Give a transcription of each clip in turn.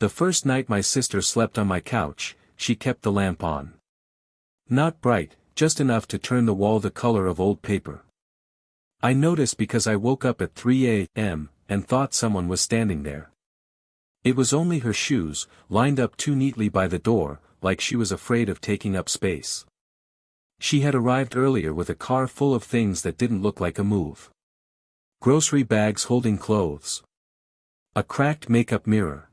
The first night my sister slept on my couch, she kept the lamp on. Not bright, just enough to turn the wall the color of old paper. I noticed because I woke up at 3 a.m. and thought someone was standing there. It was only her shoes, lined up too neatly by the door, like she was afraid of taking up space. She had arrived earlier with a car full of things that didn't look like a move. Grocery bags holding clothes. A cracked makeup mirror.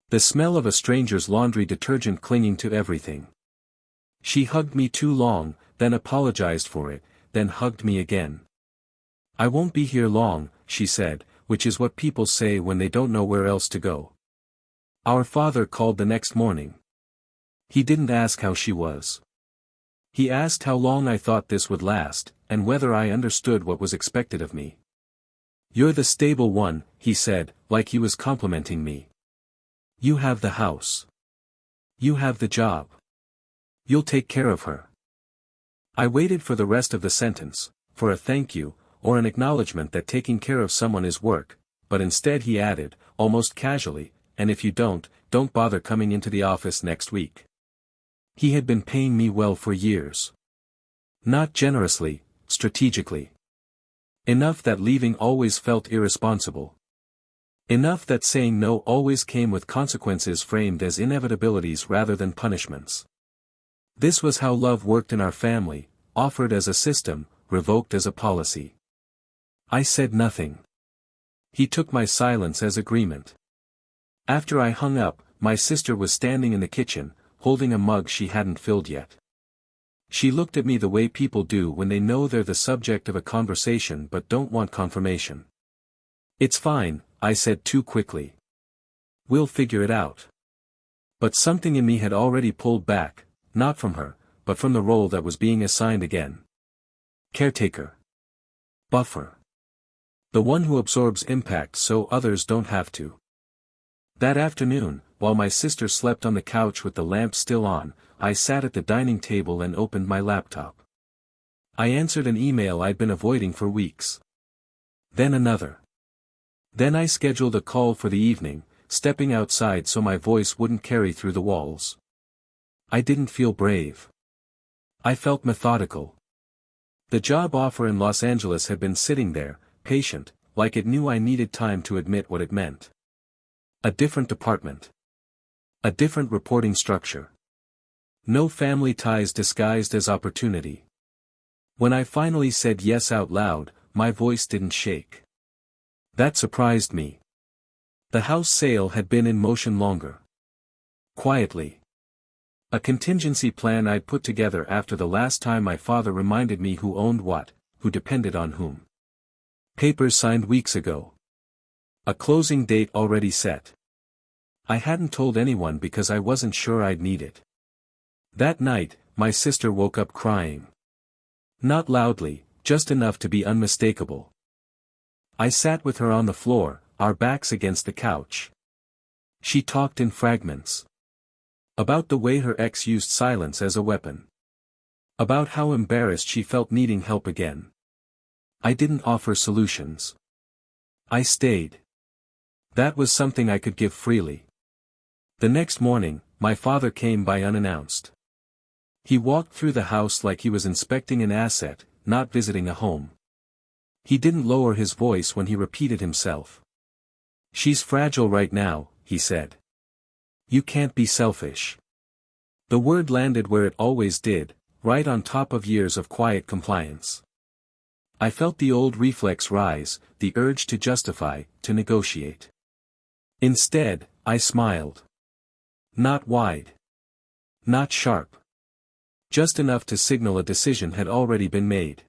The smell of a stranger's laundry detergent clinging to everything. She hugged me too long, then apologized for it, then hugged me again. "I won't be here long," she said, which is what people say when they don't know where else to go. Our father called the next morning. He didn't ask how she was. He asked how long I thought this would last, and whether I understood what was expected of me. "You're the stable one," he said, like he was complimenting me. "You have the house. You have the job. You'll take care of her." I waited for the rest of the sentence, for a thank you, or an acknowledgement that taking care of someone is work, but instead he added, almost casually, "And if you don't bother coming into the office next week." He had been paying me well for years. Not generously, strategically. Enough that leaving always felt irresponsible. Enough that saying no always came with consequences framed as inevitabilities rather than punishments. This was how love worked in our family, offered as a system, revoked as a policy. I said nothing. He took my silence as agreement. After I hung up, my sister was standing in the kitchen, holding a mug she hadn't filled yet. She looked at me the way people do when they know they're the subject of a conversation but don't want confirmation. "It's fine," I said too quickly. "We'll figure it out." But something in me had already pulled back, not from her, but from the role that was being assigned again. Caretaker. Buffer. The one who absorbs impact so others don't have to. That afternoon, while my sister slept on the couch with the lamp still on, I sat at the dining table and opened my laptop. I answered an email I'd been avoiding for weeks. Then another. Then I scheduled a call for the evening, stepping outside so my voice wouldn't carry through the walls. I didn't feel brave. I felt methodical. The job offer in Los Angeles had been sitting there, patient, like it knew I needed time to admit what it meant. A different department. A different reporting structure. No family ties disguised as opportunity. When I finally said yes out loud, my voice didn't shake. That surprised me. The house sale had been in motion longer. Quietly. A contingency plan I'd put together after the last time my father reminded me who owned what, who depended on whom. Papers signed weeks ago. A closing date already set. I hadn't told anyone because I wasn't sure I'd need it. That night, my sister woke up crying. Not loudly, just enough to be unmistakable. I sat with her on the floor, our backs against the couch. She talked in fragments. About the way her ex used silence as a weapon. About how embarrassed she felt needing help again. I didn't offer solutions. I stayed. That was something I could give freely. The next morning, my father came by unannounced. He walked through the house like he was inspecting an asset, not visiting a home. He didn't lower his voice when he repeated himself. "She's fragile right now," he said. "You can't be selfish." The word landed where it always did, right on top of years of quiet compliance. I felt the old reflex rise, the urge to justify, to negotiate. Instead, I smiled. Not wide. Not sharp. Just enough to signal a decision had already been made.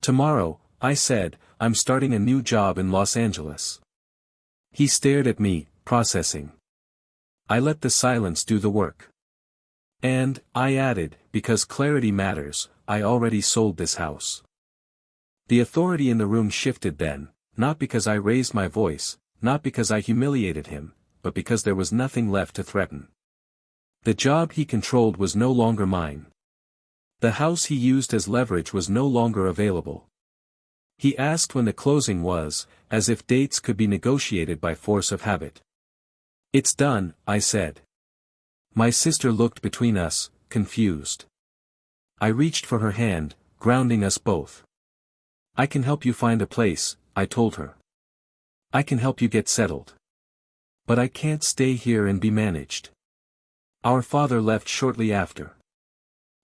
"Tomorrow," I said, "I'm starting a new job in Los Angeles." He stared at me, processing. I let the silence do the work. And, I added, because clarity matters, I already sold this house. The authority in the room shifted then, not because I raised my voice, not because I humiliated him, but because there was nothing left to threaten. The job he controlled was no longer mine. The house he used as leverage was no longer available. He asked when the closing was, as if dates could be negotiated by force of habit. It's done, I said. My sister looked between us, confused. I reached for her hand, grounding us both. I can help you find a place, I told her. I can help you get settled. But I can't stay here and be managed. Our father left shortly after.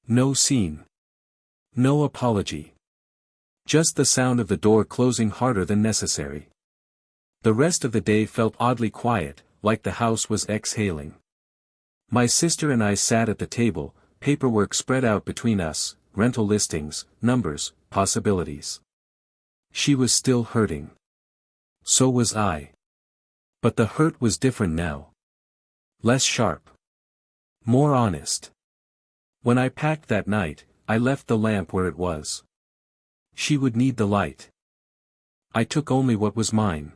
No scene. No apology. Just the sound of the door closing harder than necessary. The rest of the day felt oddly quiet, like the house was exhaling. My sister and I sat at the table, paperwork spread out between us, rental listings, numbers, possibilities. She was still hurting. So was I. But the hurt was different now. Less sharp. More honest. When I packed that night, I left the lamp where it was. She would need the light. I took only what was mine.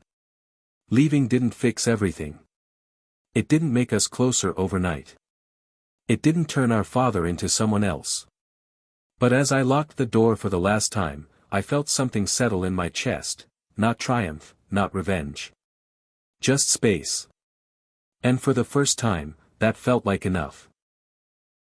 Leaving didn't fix everything. It didn't make us closer overnight. It didn't turn our father into someone else. But as I locked the door for the last time, I felt something settle in my chest, not triumph, not revenge. Just space. And for the first time, that felt like enough.